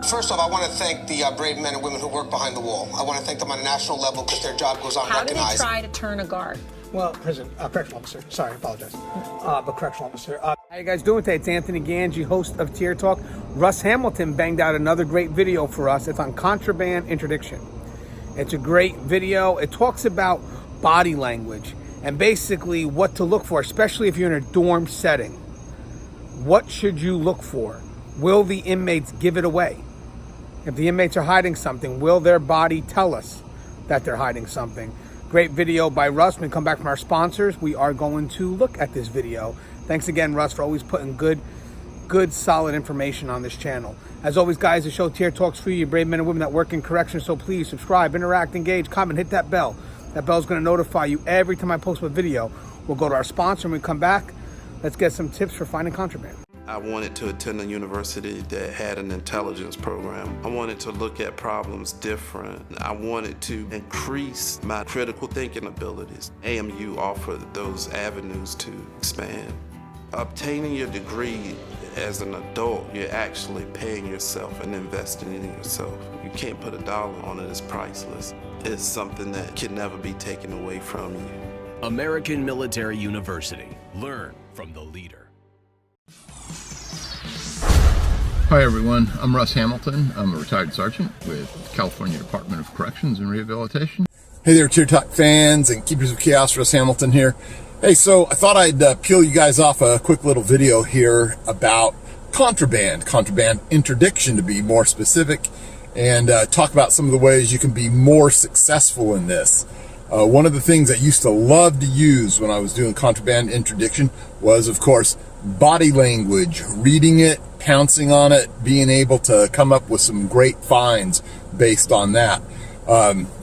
First off, I want to thank the brave men and women who work behind the wall. I want to thank them on a national level because their job goes unrecognized. How do they try to turn a guard? Well, correctional officer. Sorry, I apologize. But correctional officer. How you guys doing today? It's Anthony Ganji, host of Tier Talk. Russ Hamilton banged out another great video for us. It's on contraband interdiction. It's a great video. It talks about body language and basically what to look for, especially if you're in a dorm setting. What should you look for? Will the inmates give it away? If the inmates are hiding something, will their body tell us that they're hiding something? Great video by Russ. When we come back from our sponsors, we are going to look at this video. Thanks again, Russ, for always putting good, solid information on this channel. As always, guys, the show Tier Talks for you brave men and women that work in corrections. So please subscribe, interact, engage, comment, hit that bell. That bell's going to notify you every time I post a video. We'll go to our sponsor. When we come back, let's get some tips for finding contraband. I wanted to attend a university that had an intelligence program. I wanted to look at problems different. I wanted to increase my critical thinking abilities. AMU offered those avenues to expand. Obtaining your degree as an adult, you're actually paying yourself and investing in yourself. You can't put a dollar on it, it's priceless. It's something that can never be taken away from you. American Military University. Learn from the leader. Hi everyone, I'm Russ Hamilton. I'm a retired sergeant with the California Department of Corrections and Rehabilitation. Hey there, Tier Talk fans and Keepers of Chaos. Russ Hamilton here. Hey, so I thought I'd peel you guys off a quick little video here about contraband interdiction to be more specific, and talk about some of the ways you can be more successful in this. One of the things I used to love to use when I was doing contraband interdiction was, of course, body language, reading it, pouncing on it, being able to come up with some great finds based on that.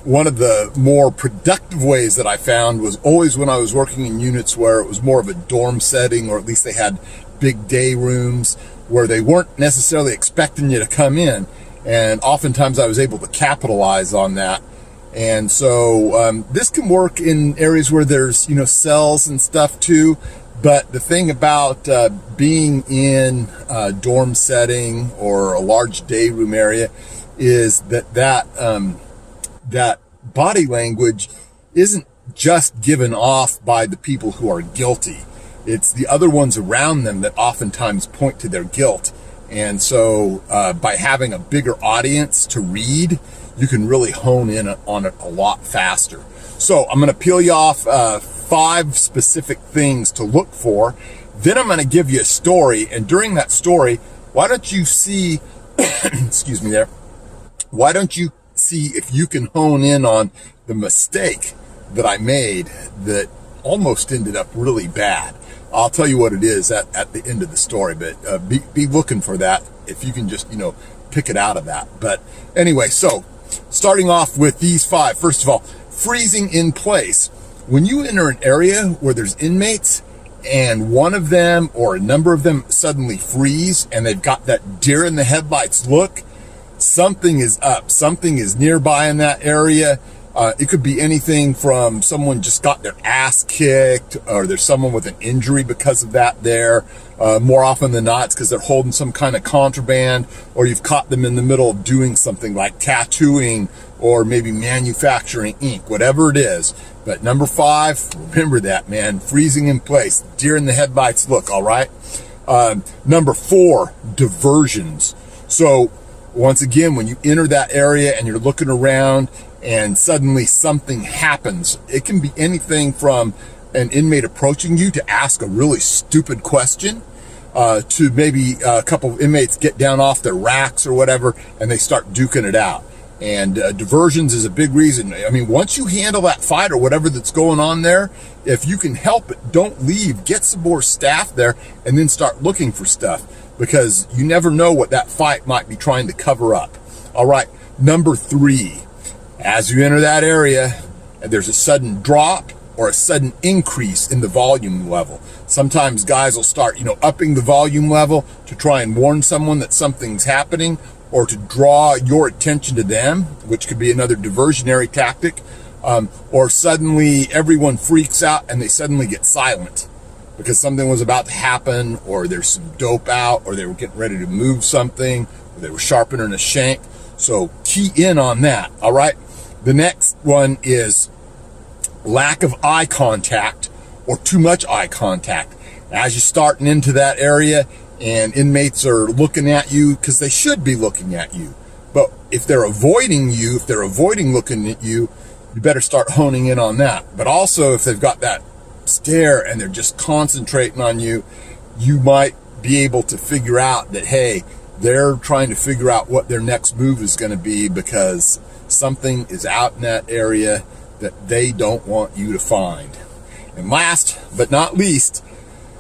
One of the more productive ways that I found was always when I was working in units where it was more of a dorm setting, or at least they had big day rooms where they weren't necessarily expecting you to come in. And oftentimes I was able to capitalize on that. And so this can work in areas where there's, cells and stuff too. But the thing about being in a dorm setting or a large day room area is that body language isn't just given off by the people who are guilty. It's the other ones around them that oftentimes point to their guilt. And so by having a bigger audience to read, you can really hone in on it a lot faster. So I'm going to peel you off 5 specific things to look for. Then I'm going to give you a story. And during that story, why don't you see, excuse me there, why don't you see if you can hone in on the mistake that I made that almost ended up really bad. I'll tell you what it is at the end of the story, but be looking for that if you can just, pick it out of that. But anyway, so starting off with these 5, first of all, freezing in place. When you enter an area where there's inmates and one of them or a number of them suddenly freeze and they've got that deer in the headlights look, something is up, something is nearby in that area. It could be anything from someone just got their ass kicked, or there's someone with an injury because of that there. More often than not, it's because they're holding some kind of contraband, or you've caught them in the middle of doing something like tattooing or maybe manufacturing ink, whatever it is. But number 5, remember that, man, freezing in place, deer in the headlights look, all right? Number 4, diversions. So once again, when you enter that area and you're looking around and suddenly something happens, it can be anything from an inmate approaching you to ask a really stupid question, to maybe a couple of inmates get down off their racks or whatever and they start duking it out. And diversions is a big reason. I mean, once you handle that fight or whatever that's going on there, if you can help it, don't leave. Get some more staff there and then start looking for stuff, because you never know what that fight might be trying to cover up. All right, number 3, as you enter that area, there's a sudden drop or a sudden increase in the volume level. Sometimes guys will start, upping the volume level to try and warn someone that something's happening, or to draw your attention to them, which could be another diversionary tactic. Or suddenly everyone freaks out and they suddenly get silent. because something was about to happen, or there's some dope out, or they were getting ready to move something, or they were sharpening a shank. So key in on that, all right? The next one is lack of eye contact or too much eye contact. As you're starting into that area and inmates are looking at you, because they should be looking at you. But if they're avoiding you, if they're avoiding looking at you, you better start honing in on that. But also if they've got that stare and they're just concentrating on you, you might be able to figure out that, hey, they're trying to figure out what their next move is going to be, because something is out in that area that they don't want you to find. And last but not least,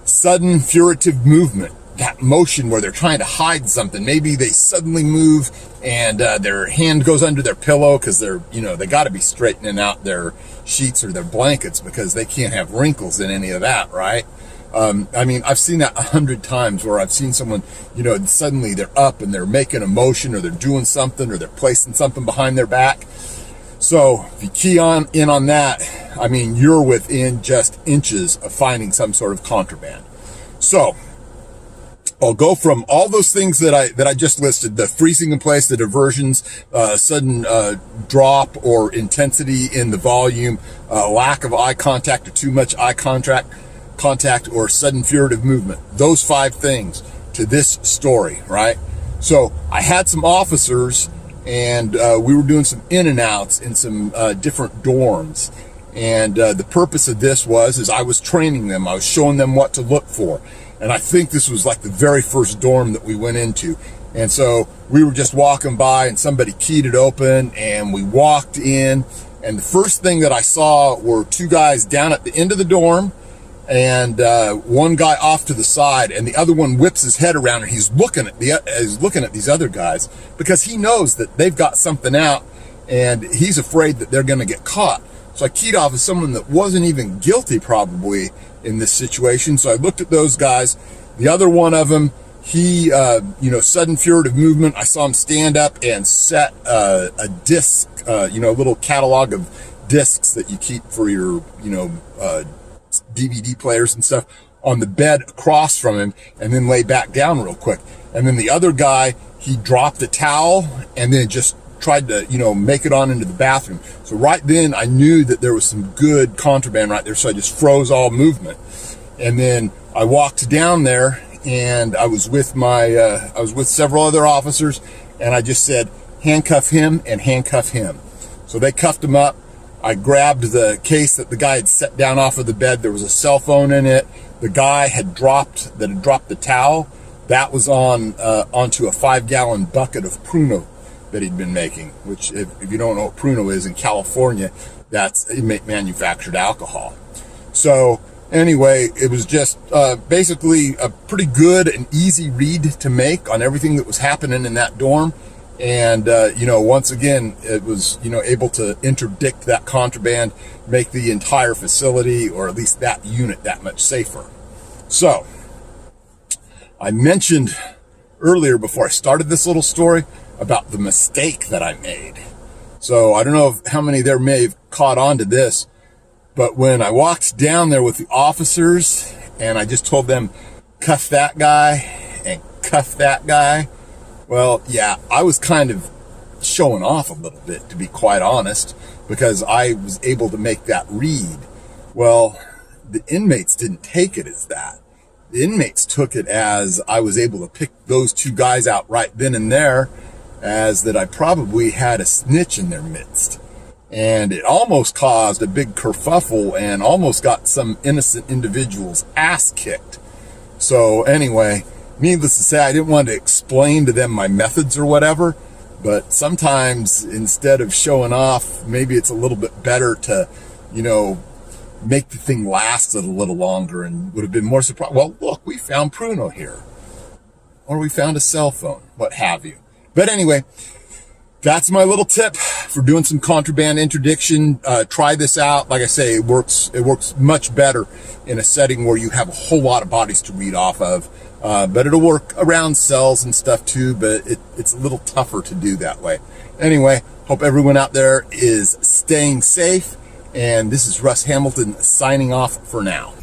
sudden furtive movement. That motion where they're trying to hide something. Maybe they suddenly move and their hand goes under their pillow because they're, they got to be straightening out their sheets or their blankets because they can't have wrinkles in any of that, right? I mean, I've seen that 100 times where I've seen someone, suddenly they're up and they're making a motion, or they're doing something, or they're placing something behind their back. So if you key in on that, I mean, you're within just inches of finding some sort of contraband. So I'll go from all those things that I just listed: the freezing in place, the diversions, sudden drop or intensity in the volume, lack of eye contact or too much eye contact, or sudden furtive movement. Those 5 things to this story, right? So I had some officers, and we were doing some in and outs in some different dorms. And the purpose of this is I was training them. I was showing them what to look for. And I think this was like the very first dorm that we went into. And so we were just walking by and somebody keyed it open and we walked in. And the first thing that I saw were 2 guys down at the end of the dorm, and one guy off to the side, and the other one whips his head around and he's looking at these other guys because he knows that they've got something out and he's afraid that they're going to get caught. So I keyed off as someone that wasn't even guilty probably in this situation. So I looked at those guys. The other one of them, he, sudden furtive movement. I saw him stand up and set a disc, a little catalog of discs that you keep for your, DVD players and stuff on the bed across from him, and then lay back down real quick. And then the other guy, he dropped the towel and then just tried to, make it on into the bathroom. So right then I knew that there was some good contraband right there. So I just froze all movement. And then I walked down there and I was with several other officers, and I just said, handcuff him and handcuff him. So they cuffed him up. I grabbed the case that the guy had set down off of the bed. There was a cell phone in it. The guy had dropped the towel. That was onto a 5-gallon bucket of Pruno that he'd been making, which if you don't know what Pruno is, in California, that's inmate manufactured alcohol. So anyway, it was just basically a pretty good and easy read to make on everything that was happening in that dorm. And, once again, it was, able to interdict that contraband, make the entire facility, or at least that unit, that much safer. So I mentioned earlier, before I started this little story, about the mistake that I made. So I don't know how many there may have caught on to this, but when I walked down there with the officers and I just told them, cuff that guy and cuff that guy, well, yeah, I was kind of showing off a little bit, to be quite honest, because I was able to make that read. Well, the inmates didn't take it as that. The inmates took it as I was able to pick those 2 guys out right then and there, as that I probably had a snitch in their midst. And it almost caused a big kerfuffle and almost got some innocent individual's ass kicked. So anyway, needless to say, I didn't want to explain to them my methods or whatever, but sometimes instead of showing off, maybe it's a little bit better to, make the thing last a little longer, and would have been more surprised. Well, look, we found Pruno here, or we found a cell phone, what have you. But anyway, that's my little tip for doing some contraband interdiction. Try this out. Like I say, it works much better in a setting where you have a whole lot of bodies to read off of. But it'll work around cells and stuff too, but it's a little tougher to do that way. Anyway, hope everyone out there is staying safe. And this is Russ Hamilton signing off for now.